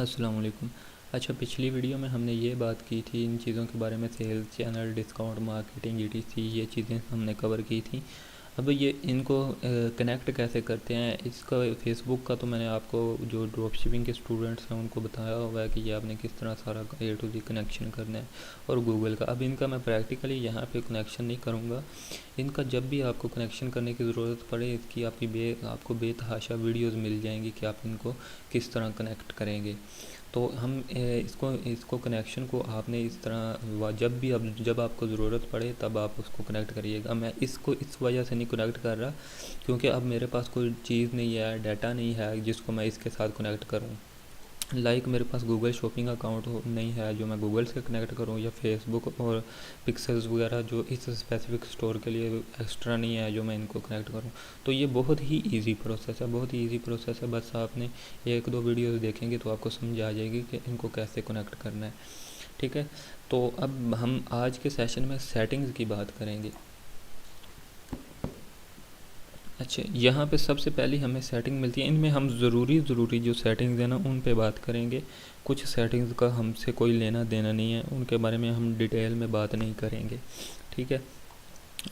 अस्सलाम वालेकुम। अच्छा, पिछली वीडियो में हमने ये बात की थी इन चीज़ों के बारे में, sales channel, discount marketing, ETC, ये चीज़ें हमने कवर की थी। अब ये इनको कनेक्ट कैसे करते हैं, इसका फेसबुक का तो मैंने आपको जो ड्रॉप शिपिंग के स्टूडेंट्स हैं उनको बताया हुआ है कि ये आपने किस तरह सारा ए टू जी कनेक्शन करना है, और गूगल का। अब इनका मैं प्रैक्टिकली यहाँ पे कनेक्शन नहीं करूँगा। इनका जब भी आपको कनेक्शन करने की ज़रूरत पड़े, इसकी आपको बेतहाशा वीडियोज़ मिल जाएंगी कि आप इनको किस तरह कनेक्ट करेंगे। तो हम इसको इसको कनेक्शन को आपने इस तरह जब आपको ज़रूरत पड़े तब आप उसको कनेक्ट करिएगा। मैं इसको इस वजह से नहीं कनेक्ट कर रहा क्योंकि अब मेरे पास कोई चीज़ नहीं है, डाटा नहीं है जिसको मैं इसके साथ कनेक्ट करूं। मेरे पास गूगल शॉपिंग अकाउंट नहीं है जो मैं गूगल से कनेक्ट करूं, या फेसबुक और पिक्सेल्स वगैरह जो इस स्पेसिफिक स्टोर के लिए एक्स्ट्रा नहीं है जो मैं इनको कनेक्ट करूं। तो ये बहुत ही इजी प्रोसेस है, बहुत ही इजी प्रोसेस है। बस आपने एक दो वीडियोस देखेंगे तो आपको समझ आ जाएगी कि इनको कैसे कनेक्ट करना है। ठीक है, तो अब हम आज के सेशन में सेटिंग्स की बात करेंगे। अच्छा, यहाँ पे सबसे पहले हमें सेटिंग मिलती है, इनमें हम ज़रूरी जो सेटिंग्स हैं ना उन पे बात करेंगे। कुछ सेटिंग्स का हमसे कोई लेना देना नहीं है, उनके बारे में हम डिटेल में बात नहीं करेंगे। ठीक है।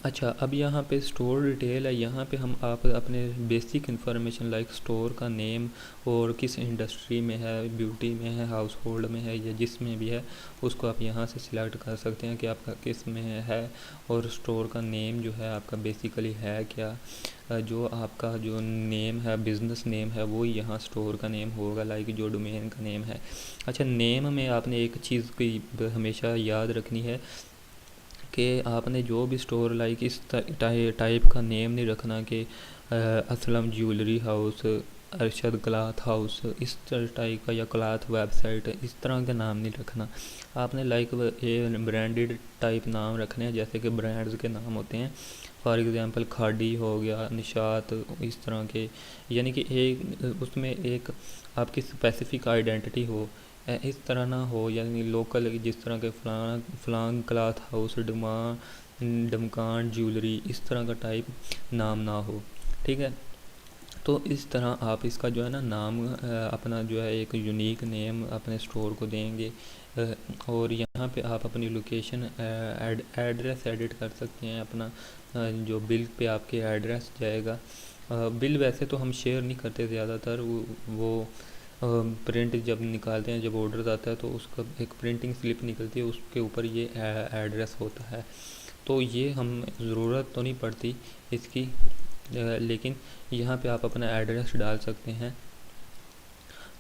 अच्छा, अब यहाँ पे स्टोर डिटेल है। यहाँ पे हम आप अपने बेसिक इन्फॉर्मेशन लाइक स्टोर का नेम और किस इंडस्ट्री में है, ब्यूटी में है, हाउस होल्ड में है, या जिस में भी है उसको आप यहाँ से सिलेक्ट कर सकते हैं कि आपका किस में है। और स्टोर का नेम जो है आपका बेसिकली है क्या, जो आपका जो नेम है, बिज़नेस नेम है, वो यहाँ स्टोर का नेम होगा, लाइक जो डोमेन का नेम है। अच्छा, नेम में आपने एक चीज़ की हमेशा याद रखनी है कि आपने जो भी स्टोर लाइक इस टाइप का नेम नहीं रखना कि Aslam jewellery house, Arshad cloth house, इस टाइप का, या क्लाथ वेबसाइट, इस तरह का नाम नहीं रखना। आपने लाइक ये ब्रांडेड टाइप नाम रखने हैं, जैसे कि ब्रांड्स के नाम होते हैं। फॉर एग्ज़ाम्पल खादी हो गया, निशात, इस तरह के, यानी कि एक उसमें एक आपकी स्पेसिफिक आइडेंटिटी हो। इस तरह ना हो, यानी लोकल, जिस तरह के फलां क्लाथ हाउस, डमकान ज्वेलरी, इस तरह का टाइप नाम ना हो। ठीक है, तो इस तरह आप इसका जो है ना नाम अपना जो है एक यूनिक नेम अपने स्टोर को देंगे। और यहाँ पे आप अपनी लोकेशन एड्रेस एडिट कर सकते हैं अपना। जो बिल पे आपके एड्रेस जाएगा, बिल वैसे तो हम शेयर नहीं करते ज़्यादातर, वो प्रिंट जब निकालते हैं, जब ऑर्डर आता है तो उसका एक प्रिंटिंग स्लिप निकलती है, उसके ऊपर ये एड्रेस होता है। तो ये हम ज़रूरत तो नहीं पड़ती इसकी, लेकिन यहाँ पे आप अपना एड्रेस डाल सकते हैं,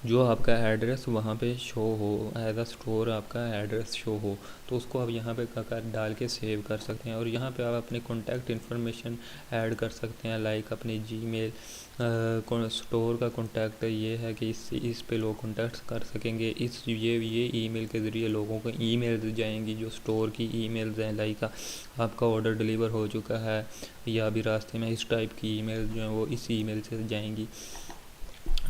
जो आपका एड्रेस वहाँ पे शो हो, एज अ स्टोर आपका एड्रेस शो हो, तो उसको आप यहाँ पे डाल के सेव कर सकते हैं। और यहाँ पे आप अपने कॉन्टैक्ट इन्फॉर्मेशन ऐड कर सकते हैं, लाइक अपनी जीमेल, स्टोर का कॉन्टैक्ट ये है कि इस पे लोग कॉन्टैक्ट कर सकेंगे। ये ईमेल के ज़रिए लोगों को ईमेल्स जाएंगी जो स्टोर की ईमेल्स हैं, लाइक आपका ऑर्डर डिलीवर हो चुका है, या अभी रास्ते में, इस टाइप की ईमेल्स जो हैं वो इस ईमेल से जाएंगी।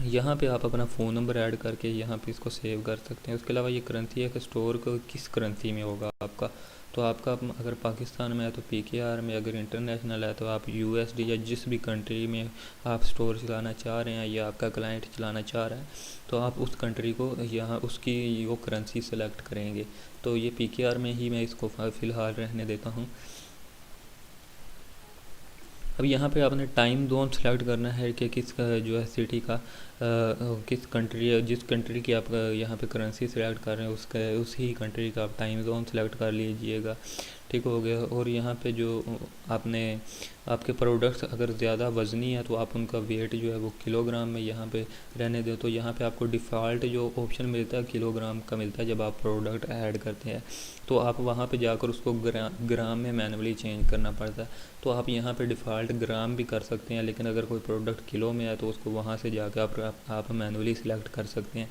यहाँ पे आप अपना फ़ोन नंबर ऐड करके यहाँ पे इसको सेव कर सकते हैं। उसके अलावा ये करेंसी है कि स्टोर को किस करेंसी में होगा आपका, तो आपका अगर पाकिस्तान में है तो PKR में, अगर इंटरनेशनल है तो आप USD, या जिस भी कंट्री में आप स्टोर चलाना चाह रहे हैं या आपका क्लाइंट चलाना चाह रहा है तो आप उस कंट्री को यहाँ उसकी वो करेंसी सेलेक्ट करेंगे। तो ये PKR में ही मैं इसको फ़िलहाल रहने देता हूँ। अब यहाँ पे आपने टाइम जोन सेलेक्ट करना है कि किस जो है सिटी का किस कंट्री, जिस कंट्री की आप यहाँ पे करेंसी सेलेक्ट कर रहे हैं उसका उसी कंट्री का आप टाइम जोन सेलेक्ट कर लीजिएगा। ठीक हो गया। और यहाँ पे जो आपने आपके प्रोडक्ट्स अगर ज़्यादा वज़नी है तो आप उनका वेट जो है वो किलोग्राम में यहाँ पे रहने दें। तो यहाँ पे आपको डिफ़ॉल्ट जो ऑप्शन मिलता है किलोग्राम का मिलता है जब आप प्रोडक्ट ऐड करते हैं, तो आप वहाँ पे जाकर उसको ग्राम में मैनुअली चेंज करना पड़ता है। तो आप यहाँ पे डिफ़ॉल्ट ग्राम भी कर सकते हैं, लेकिन अगर कोई प्रोडक्ट किलो में है तो उसको वहाँ से जाकर आप मैनुअली सिलेक्ट कर सकते हैं।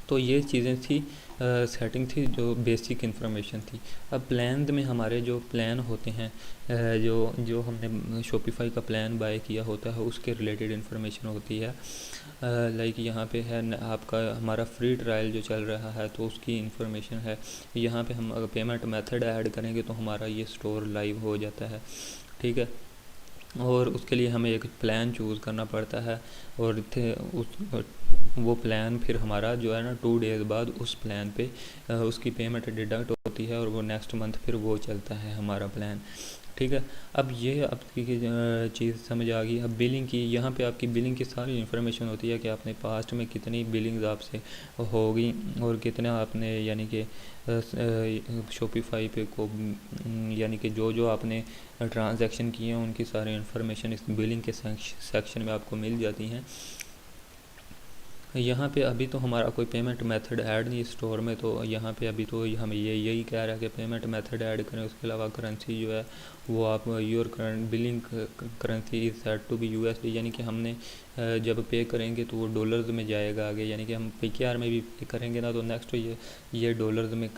तो ये चीज़ें थी, सेटिंग थी जो बेसिक इन्फॉर्मेशन थी। अब प्लान में हमारे जो प्लान होते हैं, जो जो हमने शॉपिफाई का प्लान बाय किया होता है उसके रिलेटेड इन्फॉर्मेशन होती है। लाइक यहाँ पे है आपका हमारा फ्री ट्रायल जो चल रहा है तो उसकी इन्फॉर्मेशन है। यहाँ पे हम अगर पेमेंट मेथड ऐड करेंगे तो हमारा ये स्टोर लाइव हो जाता है। ठीक है। और उसके लिए हमें एक प्लान चूज़ करना पड़ता है, और वो प्लान फिर हमारा जो है ना 2 डेज़ बाद उस प्लान पे उसकी पेमेंट डिडक्ट होती है, और वो नेक्स्ट मंथ फिर वो चलता है हमारा प्लान। ठीक है, अब ये आपकी चीज़ समझ आ गई। अब बिलिंग की, यहाँ पे आपकी बिलिंग की सारी इन्फॉर्मेशन होती है कि आपने पास्ट में कितनी बिलिंग्स आपसे होगी, और कितना आपने यानी कि शॉपिफाई पे को यानी कि जो आपने ट्रांजैक्शन किए हैं उनकी सारी इन्फॉर्मेशन इस बिलिंग के सेक्शन में आपको मिल जाती हैं। यहाँ पे अभी तो हमारा कोई पेमेंट मेथड ऐड नहीं स्टोर में, तो यहाँ पे अभी तो हमें यही कह रहा है कि पेमेंट मेथड ऐड करें। उसके अलावा करेंसी जो है वो आप your current billing currency is set to be USD, यानी कि हमने जब पे करेंगे तो वो डॉलर्स में जाएगा आगे, यानी कि हम पीकेआर में भी पे करेंगे ना तो नेक्स्ट ये डॉलर्स में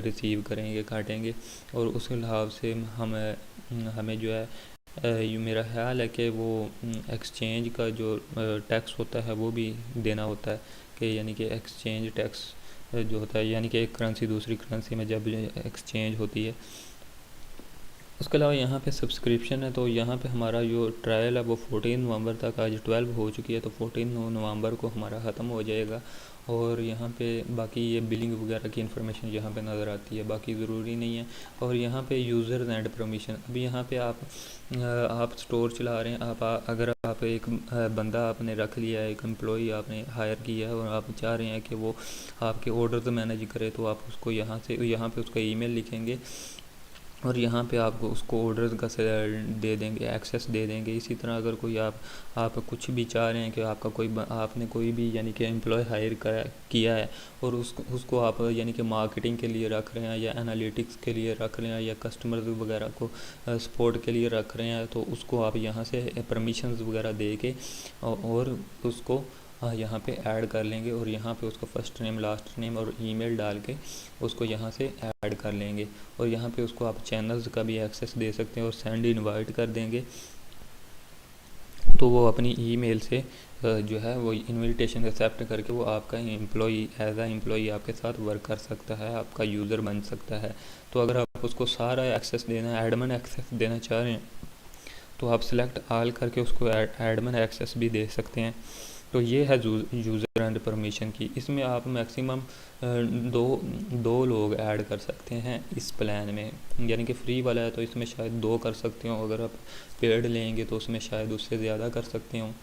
रिसीव करेंगे, काटेंगे, और उस हिसाब से हमें जो है मेरा ख्याल है कि वो एक्सचेंज का जो टैक्स होता है वो भी देना होता है, कि यानी कि एक्सचेंज टैक्स जो होता है, यानी कि एक करेंसी दूसरी करेंसी में जब एक्सचेंज होती है। उसके अलावा यहाँ पे सब्सक्रिप्शन है, तो यहाँ पे हमारा जो ट्रायल है वो 14 नवंबर तक, आज 12 हो चुकी है, तो 14 नवंबर को हमारा ख़त्म हो जाएगा। और यहाँ पे बाकी ये बिलिंग वगैरह की इन्फॉर्मेशन यहाँ पे नज़र आती है, बाकी ज़रूरी नहीं है। और यहाँ पे यूज़र्स एंड परमिशन, अभी यहाँ पे आप स्टोर चला रहे हैं, अगर आप एक बंदा आपने रख लिया है, एक एम्प्लॉई आपने हायर किया है, और आप चाह रहे हैं कि वो आपके ऑर्डर्स मैनेज करे, तो आप उसको यहाँ पे उसका ईमेल लिखेंगे, और यहाँ पे आपको उसको ऑर्डर्स का दे देंगे, एक्सेस दे देंगे। इसी तरह अगर कोई आप कुछ भी चाह रहे हैं कि आपने कोई भी यानी कि एम्प्लॉय हायर किया है, और उसको आप यानी कि मार्केटिंग के लिए रख रहे हैं, या एनालिटिक्स के लिए रख रहे हैं, या कस्टमर्स वगैरह को सपोर्ट के लिए रख रहे हैं, तो उसको आप यहाँ से परमिशंस वगैरह दे के और उसको यहाँ पे ऐड कर लेंगे, और यहाँ पे उसका फर्स्ट नेम लास्ट नेम और ईमेल डाल के उसको यहाँ से ऐड कर लेंगे। और यहाँ पे उसको आप चैनल्स का भी एक्सेस दे सकते हैं, और सेंड इनवाइट कर देंगे, तो वो अपनी ईमेल से जो है वो इनविटेशन एक्सेप्ट करके वो आपका एम्प्लॉई एज आ एम्प्लॉई आपके साथ वर्क कर सकता है, आपका यूज़र बन सकता है। तो अगर आप उसको सारा एक्सेस देना है, एडमिन एक्सेस देना चाह रहे हैं, तो आप सिलेक्ट ऑल करके उसको एडमिन एक्सेस भी दे सकते हैं। तो ये है यूज़र एंड परमिशन की। इसमें आप मैक्सिमम दो लोग ऐड कर सकते हैं इस प्लान में, यानी कि फ्री वाला है तो इसमें शायद 2 कर सकते हो, अगर आप पेड लेंगे तो उसमें शायद उससे ज़्यादा कर सकते हो।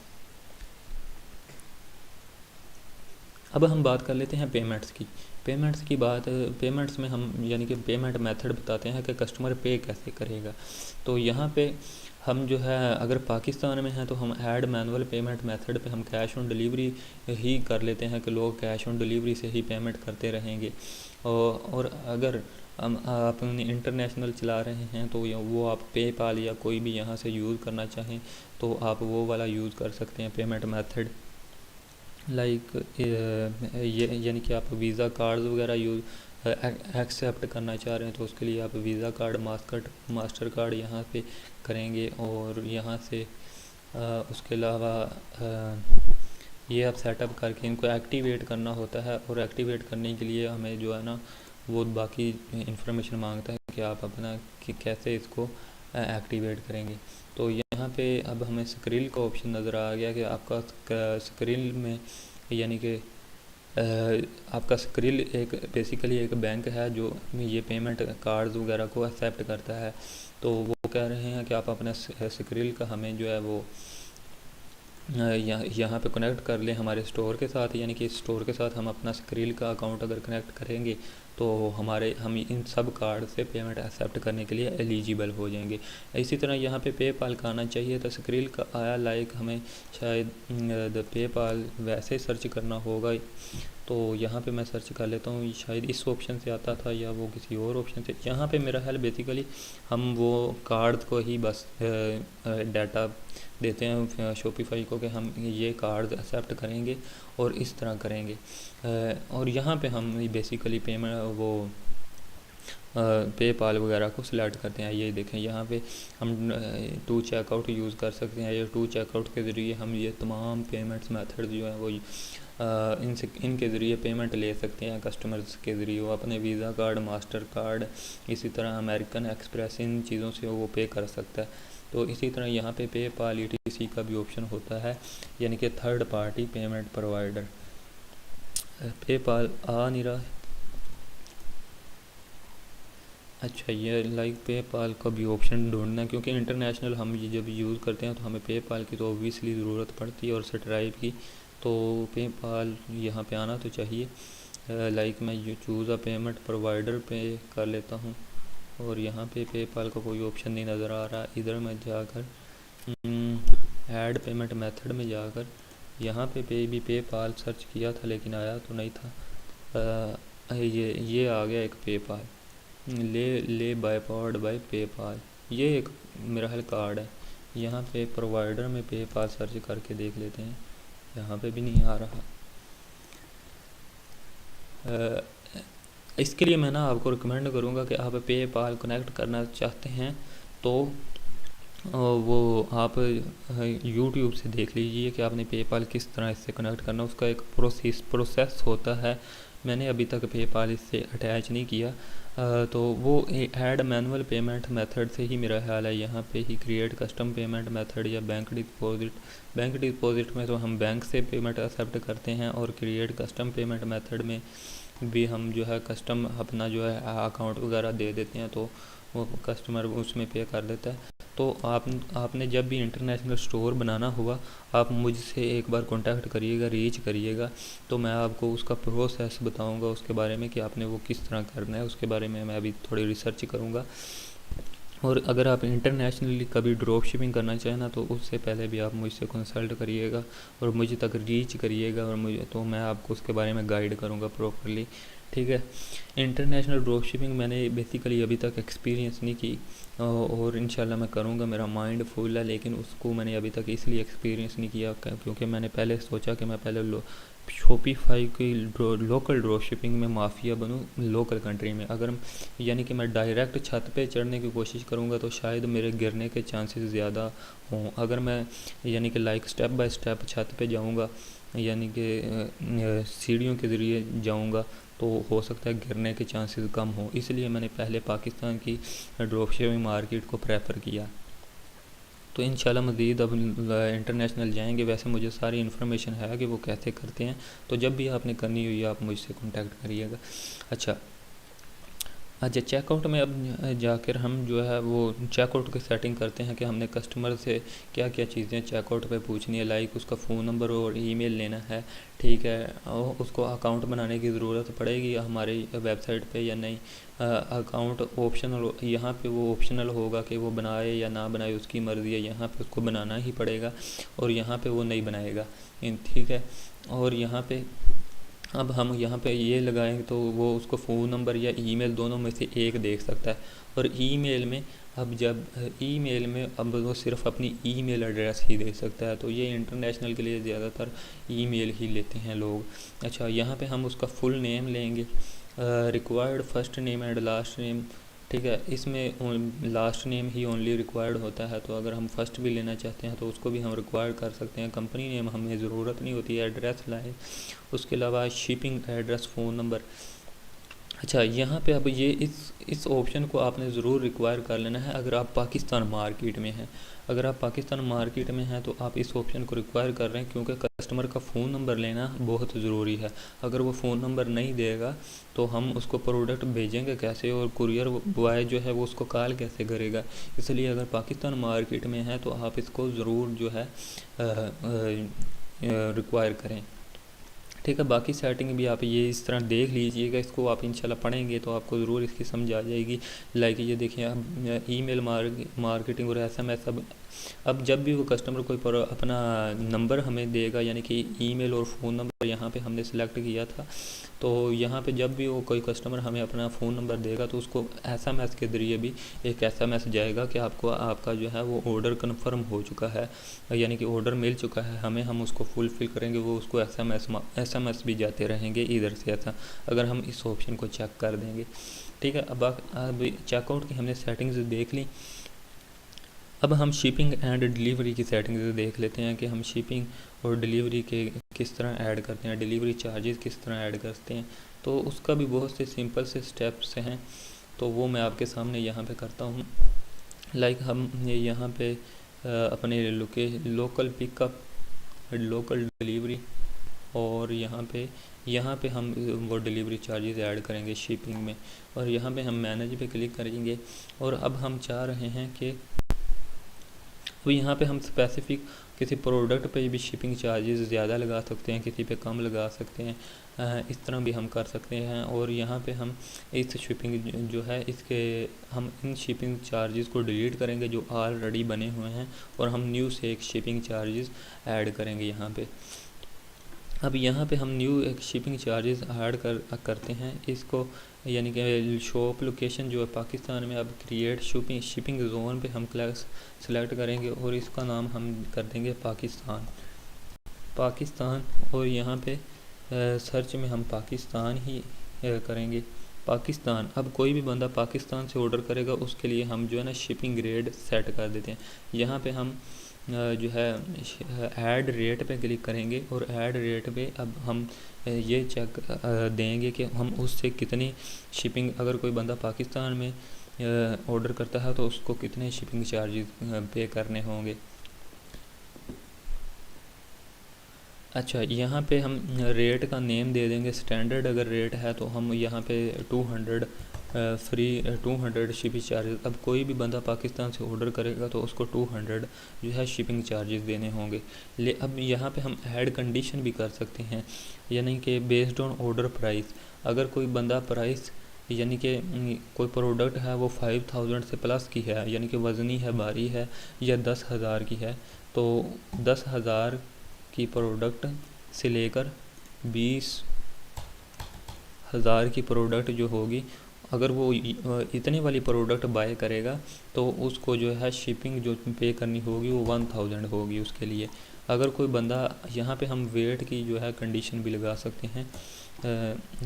अब हम बात कर लेते हैं पेमेंट्स की। पेमेंट्स में हम यानी कि पेमेंट मेथड बताते हैं कि कस्टमर पे कैसे करेगा। तो यहाँ पे हम जो है अगर पाकिस्तान में हैं तो हम ऐड मैनुअल पेमेंट मेथड पे हम कैश ऑन डिलीवरी ही कर लेते हैं, कि लोग कैश ऑन डिलीवरी से ही पेमेंट करते रहेंगे। और अगर आप इंटरनेशनल चला रहे हैं तो वो आप पेपाल या कोई भी यहाँ से यूज़ करना चाहें तो आप वो वाला यूज़ कर सकते हैं पेमेंट मेथड। लाइक ये यानी कि आप वीज़ा कार्ड्स वगैरह एक्सेप्ट करना चाह रहे हैं तो उसके लिए आप वीज़ा कार्ड मास्टर कार्ड यहाँ पे करेंगे, और यहाँ से उसके अलावा ये आप सेटअप करके इनको एक्टिवेट करना होता है, और एक्टिवेट करने के लिए हमें जो है ना वो बाकी इन्फॉर्मेशन मांगता है कि आप अपना कि कैसे इसको एक्टिवेट करेंगे। तो यहाँ पे अब हमें स्क्रिल का ऑप्शन नज़र आ गया कि आपका स्क्रिल में यानी कि आपका स्क्रिल एक बेसिकली एक बैंक है जो ये पेमेंट कार्ड्स वगैरह को एक्सेप्ट करता है। तो वो कह रहे हैं कि आप अपना स्क्रिल का हमें जो है वो यहाँ पे कनेक्ट कर लें हमारे स्टोर के साथ, यानी कि स्टोर के साथ हम अपना स्क्रिल का अकाउंट अगर कनेक्ट करेंगे तो हम इन सब कार्ड से पेमेंट एक्सेप्ट करने के लिए एलिजिबल हो जाएंगे। इसी तरह यहाँ पे पेपाल का आना चाहिए था, स्क्रिल का आया लाइक हमें शायद द पेपाल वैसे सर्च करना होगा। तो यहाँ पे मैं सर्च कर लेता हूँ, शायद इस ऑप्शन से आता था या वो किसी और ऑप्शन से। यहाँ पे मेरा ख्याल बेसिकली हम वो कार्ड को ही बस डाटा देते हैं शॉपिफाई को कि हम ये कार्ड एक्सेप्ट करेंगे और इस तरह करेंगे। और यहाँ पे हम बेसिकली पेमेंट वो पेपाल वगैरह को सिलेक्ट करते हैं। ये देखें यहाँ पे हम टू चेकआउट यूज़ कर सकते हैं, ये टू चेकआउट के ज़रिए हम ये तमाम पेमेंट्स मेथड जो है वो इनके ज़रिए पेमेंट ले सकते हैं कस्टमर्स के ज़रिए। वो अपने वीज़ा कार्ड मास्टर कार्ड इसी तरह अमेरिकन एक्सप्रेस इन चीज़ों से वो पे कर सकता है। तो इसी तरह यहाँ पे पेपाल ETC का भी ऑप्शन होता है, यानी कि third party payment provider. PayPal आ नहीं रहा। अच्छा, ये लाइक पेपाल का भी ऑप्शन ढूंढना है, क्योंकि इंटरनेशनल हम ये जब यूज़ करते हैं तो हमें पेपाल की तो ऑब्वियसली ज़रूरत पड़ती है और स्ट्राइप की, तो पेपाल यहाँ पे आना तो चाहिए। लाइक मैं ये चूज़ अ पेमेंट प्रोवाइडर पे कर लेता हूँ और यहाँ पे पेपाल का कोई ऑप्शन नहीं नज़र आ रहा। इधर मैं जाकर ऐड पेमेंट मेथड में जाकर यहाँ पे भी पेपाल सर्च किया था लेकिन आया तो नहीं था। ये आ गया एक पेपाल, ले बाय पावर्ड बाय पेपाल, ये एक मेरा ख्याल कार्ड है। यहाँ पे प्रोवाइडर में पेपाल सर्च करके देख लेते हैं, यहाँ पे भी नहीं आ रहा। इसके लिए मैं ना आपको रिकमेंड करूँगा कि आप पेपाल कनेक्ट करना चाहते हैं तो वो आप यूट्यूब से देख लीजिए कि आपने पेपाल किस तरह इससे कनेक्ट करना, उसका एक प्रोसेस होता है। मैंने अभी तक पेपाल इससे अटैच नहीं किया, तो वो ऐड मैनुअल पेमेंट मेथड से ही मेरा ख्याल है यहाँ पे ही क्रिएट कस्टम पेमेंट मेथड या बैंक डिपॉजिट में तो हम बैंक से पेमेंट एक्सेप्ट करते हैं और क्रिएट कस्टम पेमेंट मेथड में भी हम जो है कस्टम अपना जो है अकाउंट वगैरह दे देते हैं, तो वो कस्टमर उसमें पे कर देता है। तो आपने जब भी इंटरनेशनल स्टोर बनाना हुआ आप मुझसे एक बार कांटेक्ट करिएगा, रीच करिएगा, तो मैं आपको उसका प्रोसेस बताऊंगा उसके बारे में कि आपने वो किस तरह करना है। उसके बारे में मैं अभी थोड़ी रिसर्च करूंगा। और अगर आप इंटरनेशनली कभी ड्रॉप शिपिंग करना चाहें ना, तो उससे पहले भी आप मुझसे कंसल्ट करिएगा और मुझे तक रीच करिएगा, और मुझे तो मैं आपको उसके बारे में गाइड करूँगा प्रॉपरली, ठीक है। इंटरनेशनल ड्रॉप शिपिंग मैंने बेसिकली अभी तक एक्सपीरियंस नहीं की और इंशाल्लाह मैं करूँगा, मेरा माइंड फुल है, लेकिन उसको मैंने अभी तक इसलिए एक्सपीरियंस नहीं किया क्योंकि मैंने पहले सोचा कि मैं पहले शॉपिफाई की लोकल ड्रॉप शिपिंग में माफिया बनूं लोकल कंट्री में। अगर यानी कि मैं डायरेक्ट छत पे चढ़ने की कोशिश करूंगा तो शायद मेरे गिरने के चांसेस ज़्यादा हों। अगर मैं यानी कि लाइक स्टेप बाय स्टेप छत पे जाऊंगा, यानी कि सीढ़ियों के ज़रिए जाऊंगा, तो हो सकता है गिरने के चांसेस कम हो। इसलिए मैंने पहले पाकिस्तान की ड्रॉप शिपिंग मार्केट को प्रेफर किया। तो इंशाल्लाह मज़ीद अब इंटरनेशनल जाएंगे। वैसे मुझे सारी इन्फॉर्मेशन है कि वो कैसे करते हैं, तो जब भी आपने करनी हुई आप मुझसे कांटेक्ट करिएगा। अच्छा, चेकआउट में अब जाकर हम जो है वो चेकआउट की सेटिंग करते हैं कि हमने कस्टमर से क्या क्या चीज़ें चेकआउट पे पूछनी है। लाइक उसका फ़ोन नंबर और ईमेल लेना है, ठीक है। और उसको अकाउंट बनाने की ज़रूरत पड़ेगी हमारी वेबसाइट पे या नहीं। अकाउंट ऑप्शनल, यहाँ पे वो ऑप्शनल होगा कि वो बनाए या ना बनाए, उसकी मर्ज़ी है। यहाँ पे उसको बनाना ही पड़ेगा और यहाँ पे वो नहीं बनाएगा, ठीक है। और यहाँ पे अब हम यहाँ पे ये लगाएंगे तो वो उसको फ़ोन नंबर या ईमेल दोनों में से एक देख सकता है। और ईमेल में अब वो सिर्फ अपनी ईमेल एड्रेस ही दे सकता है, तो ये इंटरनेशनल के लिए ज़्यादातर ईमेल ही लेते हैं लोग। अच्छा, यहाँ पे हम उसका फुल नेम लेंगे, required first name and last name, ठीक है। इसमें लास्ट नेम ही ओनली रिक्वायर्ड होता है, तो अगर हम फर्स्ट भी लेना चाहते हैं तो उसको भी हम रिक्वायर कर सकते हैं। कंपनी नेम हमें ज़रूरत नहीं होती है, एड्रेस लाए। उसके अलावा शिपिंग एड्रेस, फ़ोन नंबर। अच्छा, यहाँ पे अब ये इस ऑप्शन को आपने ज़रूर रिक्वायर कर लेना है अगर आप पाकिस्तान मार्केट में हैं। अगर आप पाकिस्तान मार्केट में हैं तो आप इस ऑप्शन को रिक्वायर कर रहे हैं, क्योंकि कस्टमर का फ़ोन नंबर लेना बहुत ज़रूरी है। अगर वो फ़ोन नंबर नहीं देगा तो हम उसको प्रोडक्ट भेजेंगे कैसे, और कुरियर बॉय जो है वो उसको कॉल कैसे करेगा। इसलिए अगर पाकिस्तान मार्केट में है तो आप इसको ज़रूर जो है रिक्वायर करें, ठीक है। बाकी सेटिंग भी आप ये इस तरह देख लीजिएगा, इसको आप इंशाल्लाह पढ़ेंगे तो आपको ज़रूर इसकी समझ आ जाएगी। लाइक ये देखिए, अब ईमेल मार्केटिंग और एसएमएस। अब जब भी वो कस्टमर कोई अपना नंबर हमें देगा, यानी कि ईमेल और फ़ोन नंबर यहाँ पे हमने सेलेक्ट किया था, तो यहाँ पे जब भी वो कोई कस्टमर हमें अपना फ़ोन नंबर देगा तो उसको एसएमएस के ज़रिए भी एक एसएमएस जाएगा कि आपका जो है वो ऑर्डर कन्फर्म हो चुका है, यानी कि ऑर्डर मिल चुका है हमें, हम उसको फुलफ़िल करेंगे। वो उसको एसएमएस भी जाते रहेंगे इधर से, ऐसा अगर हम इस ऑप्शन को चेक कर देंगे, ठीक है। अब चेकआउट की हमने सेटिंग्स देख ली। अब हम शिपिंग एंड डिलीवरी की सेटिंग्स देख लेते हैं कि हम शिपिंग और डिलीवरी के किस तरह ऐड करते हैं, डिलीवरी चार्जेस किस तरह ऐड करते हैं। तो उसका भी बहुत से सिंपल से स्टेप्स हैं, तो वो मैं आपके सामने यहाँ पे करता हूँ। लाइक हम ये यहाँ पे अपने लोकल पिकअप, लोकल डिलीवरी, और यहाँ पे हम वो डिलीवरी चार्जेस ऐड करेंगे शिपिंग में, और यहाँ पे हम मैनेज पे क्लिक करेंगे। और अब हम चाह रहे हैं कि तो यहाँ पे हम स्पेसिफिक किसी प्रोडक्ट पे भी शिपिंग चार्जेस ज़्यादा लगा सकते हैं, किसी पे कम लगा सकते हैं, इस तरह भी हम कर सकते हैं। और यहाँ पे हम इस शिपिंग जो है इसके हम इन शिपिंग चार्जेस को डिलीट करेंगे जो ऑलरेडी बने हुए हैं, और हम न्यू से एक शिपिंग चार्जेस ऐड करेंगे यहाँ पे। अब यहाँ पे हम न्यू एक शिपिंग चार्जेस ऐड करते हैं इसको, यानी कि शॉप लोकेशन जो है पाकिस्तान में, अब क्रिएट शिपिंग ज़ोन पे हम सेलेक्ट करेंगे और इसका नाम हम कर देंगे पाकिस्तान। और यहाँ पे सर्च में हम पाकिस्तान ही करेंगे, पाकिस्तान। अब कोई भी बंदा पाकिस्तान से ऑर्डर करेगा उसके लिए हम जो है ना शिपिंग रेट सेट कर देते हैं। यहाँ पे हम जो है ऐड रेट पे क्लिक करेंगे, और ऐड रेट पे अब हम ये चेक देंगे कि हम उससे कितनी शिपिंग, अगर कोई बंदा पाकिस्तान में ऑर्डर करता है तो उसको कितने शिपिंग चार्जेस पे करने होंगे। अच्छा, यहाँ पे हम रेट का नेम दे देंगे स्टैंडर्ड, अगर रेट है तो हम यहाँ पे 200 फ्री 200 शिपिंग चार्जेस। अब कोई भी बंदा पाकिस्तान से ऑर्डर करेगा तो उसको 200 जो है शिपिंग चार्जेस देने होंगे। अब यहाँ पे हम ऐड कंडीशन भी कर सकते हैं, यानी कि बेस्ड ऑन ऑर्डर प्राइस। अगर कोई बंदा प्राइस, यानी कि कोई प्रोडक्ट है वो 5000 से प्लस की है, यानी कि वज़नी है, भारी है, या 10,000 की है, तो 10,000 की प्रोडक्ट से लेकर 20,000 की प्रोडक्ट जो होगी, अगर वो इतने वाली प्रोडक्ट बाय करेगा तो उसको जो है शिपिंग जो पे करनी होगी वो 1000 होगी उसके लिए। अगर कोई बंदा, यहाँ पे हम वेट की जो है कंडीशन भी लगा सकते हैं।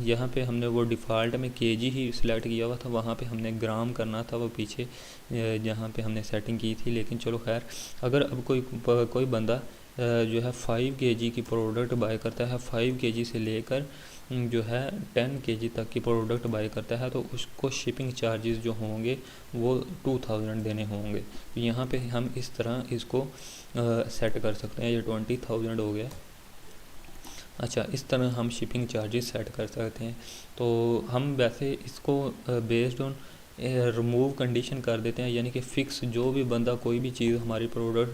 यहाँ पे हमने वो डिफ़ॉल्ट में केजी ही सिलेक्ट किया हुआ था, वहाँ पे हमने ग्राम करना था वो पीछे जहाँ पे हमने सेटिंग की थी। लेकिन चलो खैर, अगर अब कोई बंदा जो है 5 केजी की प्रोडक्ट बाय करता है, 5 केजी से लेकर जो है 10 केजी तक की प्रोडक्ट बाय करता है, तो उसको शिपिंग चार्जेस जो होंगे वो 2000 देने होंगे। तो यहाँ पे हम इस तरह इसको सेट कर सकते हैं। ये 20,000 हो गया। अच्छा, इस तरह हम शिपिंग चार्जेस सेट कर सकते हैं। तो हम वैसे इसको बेस्ड ऑन रिमूव कंडीशन कर देते हैं, यानी कि फ़िक्स जो भी बंदा कोई भी चीज़ हमारी प्रोडक्ट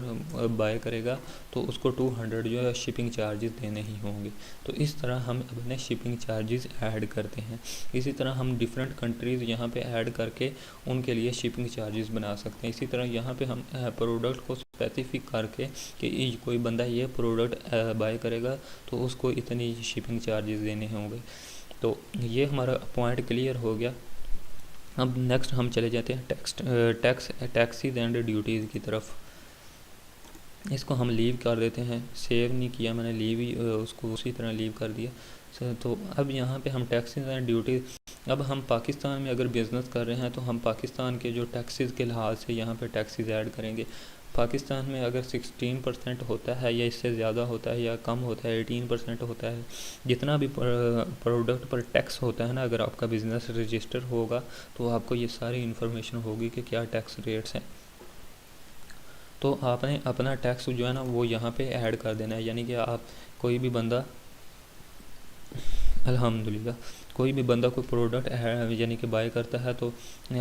बाय करेगा तो उसको 200 जो है शिपिंग चार्जेस देने ही होंगे। तो इस तरह हम अपने शिपिंग चार्जेस ऐड करते हैं। इसी तरह हम डिफरेंट कंट्रीज़ यहाँ पे ऐड करके उनके लिए शिपिंग चार्जेस बना सकते हैं। इसी तरह यहाँ पे हम प्रोडक्ट को स्पेसिफिक करके कि कोई बंदा ये प्रोडक्ट बाय करेगा तो उसको इतनी शिपिंग चार्जेस देने होंगे। तो ये हमारा पॉइंट क्लियर हो गया। अब नेक्स्ट हम चले जाते हैं टैक्सीज एंड ड्यूटीज़ की तरफ। इसको हम लीव कर देते हैं, सेव नहीं किया मैंने, लीव ही उसको उसी तरह लीव कर दिया। तो अब यहाँ पे हम टैक्सीज एंड ड्यूटीज़, अब हम पाकिस्तान में अगर बिज़नेस कर रहे हैं तो हम पाकिस्तान के जो टैक्सीज़ के लिहाज से यहाँ पे टैक्सीज़ ऐड करेंगे। पाकिस्तान में अगर 16% होता है या इससे ज़्यादा होता है या कम होता है, 18% होता है, जितना भी प्रोडक्ट पर टैक्स होता है ना, अगर आपका बिज़नेस रजिस्टर होगा तो आपको ये सारी इन्फॉर्मेशन होगी कि क्या टैक्स रेट्स हैं। तो आपने अपना टैक्स जो है ना वो यहाँ पे ऐड कर देना है। यानी कि आप कोई भी बंदा, अल्हम्दुलिल्लाह, कोई भी बंदा कोई प्रोडक्ट यानी कि बाय करता है तो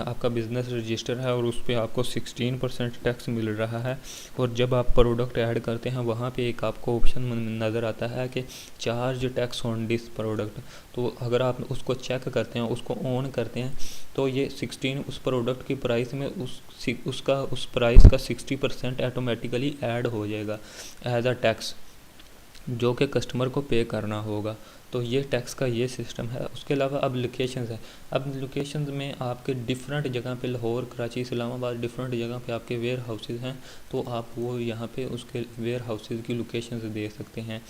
आपका बिज़नेस रजिस्टर है और उस पर आपको 16% टैक्स मिल रहा है। और जब आप प्रोडक्ट ऐड करते हैं वहाँ पे एक आपको ऑप्शन नज़र आता है कि charge tax on this product. तो अगर आप उसको चेक करते हैं, उसको ऑन करते हैं, तो ये 16 उस प्रोडक्ट की प्राइस में उस प्राइस का 60% ऑटोमेटिकली ऐड हो जाएगा एज अ टैक्स, जो कि कस्टमर को पे करना होगा। तो ये टैक्स का ये सिस्टम है। उसके अलावा अब लोकेशंस है। अब लोकेशंस में आपके डिफरेंट जगह पे, लाहौर, कराची, इस्लामाबाद, डिफरेंट जगह पे आपके वेयर हाउसेज़ हैं, तो आप वो यहाँ पे उसके वेयर हाउसेज़ की लोकेशंस दे सकते हैं।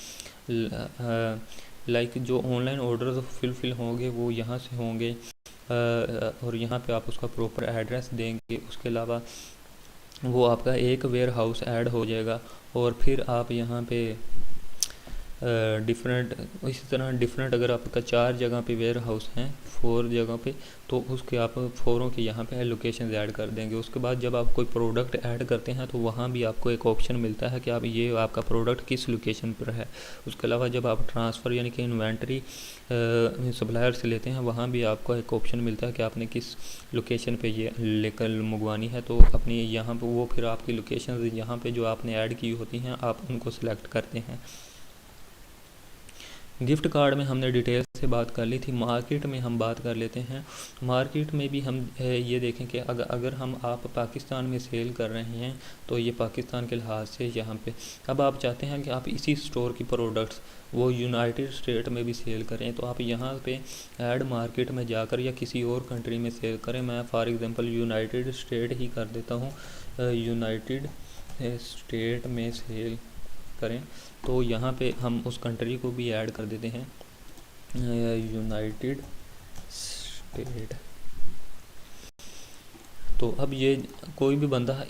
लाइक जो ऑनलाइन ऑर्डर फिल होंगे वो यहाँ से होंगे, और यहाँ पे आप उसका प्रॉपर एड्रेस देंगे। उसके अलावा वो आपका एक वेयर हाउस ऐड हो जाएगा, और फिर आप यहाँ पे डिफरेंट, इसी तरह डिफरेंट अगर आपका 4 जगह पे वेयर हाउस हैं, 4 जगह पे, तो उसके आप 4 के यहाँ पे लोकेशन ऐड कर देंगे। उसके बाद जब आप कोई प्रोडक्ट ऐड करते हैं तो वहाँ भी आपको एक ऑप्शन मिलता है कि आप ये आपका प्रोडक्ट किस लोकेशन पर है। उसके अलावा जब आप ट्रांसफ़र यानी कि इन्वेंट्री सप्लायर से लेते हैं, वहाँ भी आपको एक ऑप्शन मिलता है कि आपने किस लोकेशन पे ये लेकर मंगवानी है। तो अपनी यहाँ पे वो फिर आपकी लोकेशन यहाँ पे जो आपने ऐड की होती हैं आप उनको सिलेक्ट करते हैं। गिफ्ट कार्ड में हमने डिटेल से बात कर ली थी। मार्केट में हम बात कर लेते हैं। मार्केट में भी हम ये देखें कि अगर हम आप पाकिस्तान में सेल कर रहे हैं तो ये पाकिस्तान के लिहाज से यहाँ पे अब आप चाहते हैं कि आप इसी स्टोर की प्रोडक्ट्स वो यूनाइटेड स्टेट में भी सेल करें, तो आप यहाँ पे ऐड मार्केट में जाकर या किसी और कंट्री में सेल करें। मैं फॉर एग्ज़ाम्पल यूनाइटेड स्टेट ही कर देता हूँ, यूनाइटेड स्टेट में सेल करें, तो यहाँ पे हम उस कंट्री को भी ऐड कर देते हैं, यूनाइटेड स्टेट। तो अब ये कोई भी बंदा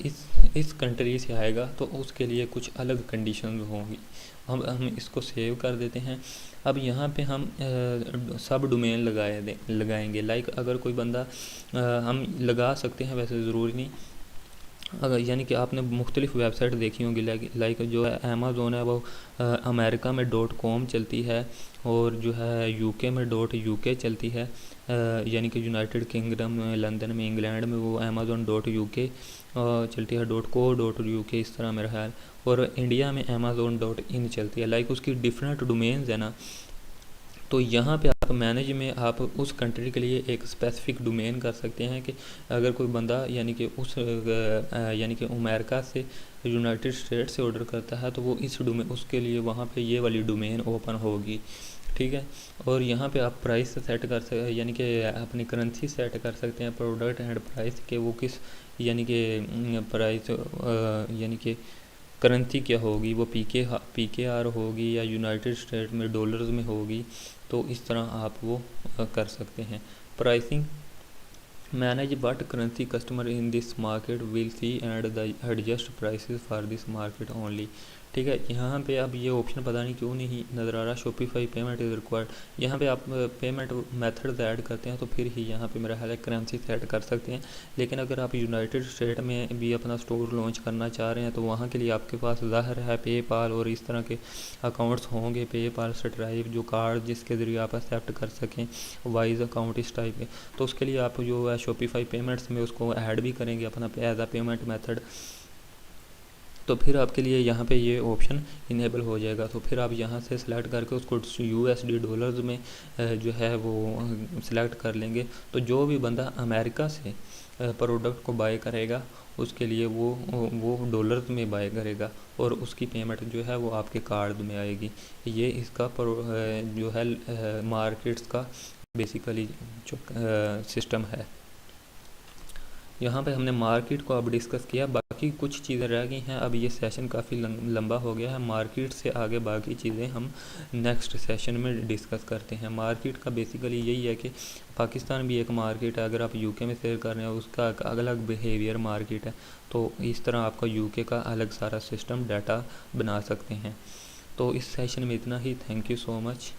इस कंट्री से आएगा तो उसके लिए कुछ अलग कंडीशन होंगी। हम इसको सेव कर देते हैं। अब यहाँ पे हम सब डोमेन लगाएंगे। लाइक अगर कोई बंदा हम लगा सकते हैं, वैसे ज़रूरी नहीं। अगर यानी कि आपने मुख्तलिफ वेबसाइट देखी होंगी, लाइक जो है अमेज़ोन है वो अमेरिका में .com चलती है, और जो है यूके में .uk चलती है, यानी कि यूनाइटेड किंगडम में, लंदन में, इंग्लैंड में वो अमेज़ोन .uk चलती है, .co.uk इस तरह मेरा ख्याल, और इंडिया में अमेज़ोन .in चलती है। लाइक उसकी डिफरेंट डोमेन्स है ना। तो यहाँ पे आप मैनेज में आप उस कंट्री के लिए एक स्पेसिफिक डोमेन कर सकते हैं कि अगर कोई बंदा यानी कि अमेरिका से यूनाइटेड स्टेट से ऑर्डर करता है तो वो इस डोमेन उसके लिए वहाँ पे ये वाली डोमेन ओपन होगी, ठीक है। और यहाँ पे आप प्राइस सेट कर सकते, यानी कि अपनी करेंसी सेट कर सकते हैं, प्रोडक्ट एंड प्राइस के वो किस यानी कि प्राइस यानी कि करेंसी क्या होगी, वो PKR होगी या यूनाइटेड स्टेट में डॉलर्स में होगी। तो इस तरह आप वो कर सकते हैं। Pricing manage but currency customer in this market will see and the adjust prices for this market only, ठीक है। यहाँ पे अब ये ऑप्शन पता नहीं क्यों नहीं नज़र आ रहा, शॉपिफाई पेमेंट इज़ रिक्वायर्ड। यहाँ पे आप पेमेंट मेथड ऐड करते हैं तो फिर ही यहाँ पे मेरा ख्याल है करेंसी सेट कर सकते हैं। लेकिन अगर आप यूनाइटेड स्टेट में भी अपना स्टोर लॉन्च करना चाह रहे हैं तो वहाँ के लिए आपके पास ज़ाहिर है पेपाल और इस तरह के अकाउंट्स होंगे, पेपाल, स्ट्राइप, जो कार्ड जिसके ज़रिए आप एक्सेप्ट कर सकें, वाइज अकाउंट इस टाइप के। तो उसके लिए आप जो है शॉपिफाई पेमेंट्स में उसको ऐड भी करेंगे अपना एज अ पेमेंट मेथड, तो फिर आपके लिए यहाँ पे ये ऑप्शन इनेबल हो जाएगा। तो फिर आप यहाँ से सिलेक्ट करके उसको USD डॉलर्स में जो है वो सिलेक्ट कर लेंगे। तो जो भी बंदा अमेरिका से प्रोडक्ट को बाय करेगा उसके लिए वो डॉलर्स में बाय करेगा और उसकी पेमेंट जो है वो आपके कार्ड में आएगी। ये इसका जो है मार्केट्स का बेसिकली जो सिस्टम है। यहाँ पे हमने मार्केट को अब डिस्कस किया, बाकी कुछ चीज़ें रह गई हैं। अब ये सेशन काफ़ी लंबा हो गया है। मार्केट से आगे बाकी चीज़ें हम नेक्स्ट सेशन में डिस्कस करते हैं। मार्केट का बेसिकली यही है कि पाकिस्तान भी एक मार्केट है, अगर आप यूके में सेल कर रहे हैं उसका अलग बिहेवियर मार्केट है। तो इस तरह आपका यूके का अलग सारा सिस्टम डाटा बना सकते हैं। तो इस सेशन में इतना ही। Thank you so much.